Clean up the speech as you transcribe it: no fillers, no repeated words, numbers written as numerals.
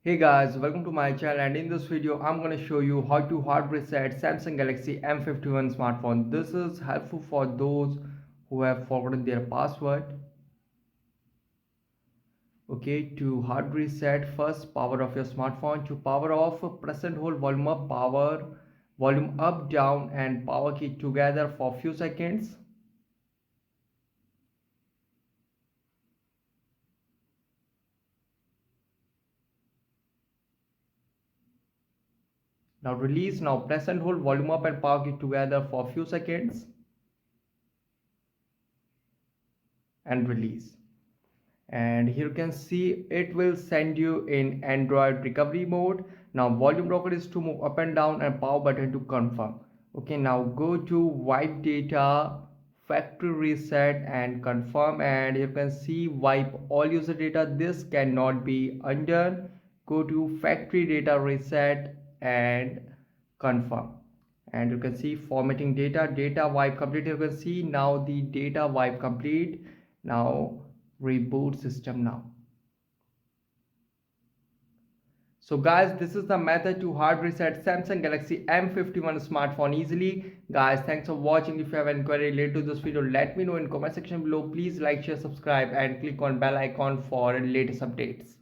Hey guys, welcome to my channel, and in this video I'm going to show you how to hard reset Samsung Galaxy M51 smartphone. This is helpful for those who have forgotten their password. Okay, to hard reset, first power off your smartphone. To power off, press and hold volume up, down and power key together for few seconds. Now release. Now press and hold volume up and power key together for few seconds and release. And here you can see it will send you in Android recovery mode. Now volume rocker is to move up and down and power button to confirm. Okay, now go to wipe data, factory reset and confirm, and you can see wipe all user data. This cannot be undone. Go to factory data reset and confirm, and you can see formatting data wipe complete. You can see now the data wipe complete. Now reboot system now. So guys, this is the method to hard reset Samsung Galaxy M51 smartphone easily. Guys, thanks for watching. If you have any query related to this video, let me know in comment section below. Please like, share, subscribe and click on bell icon for latest updates.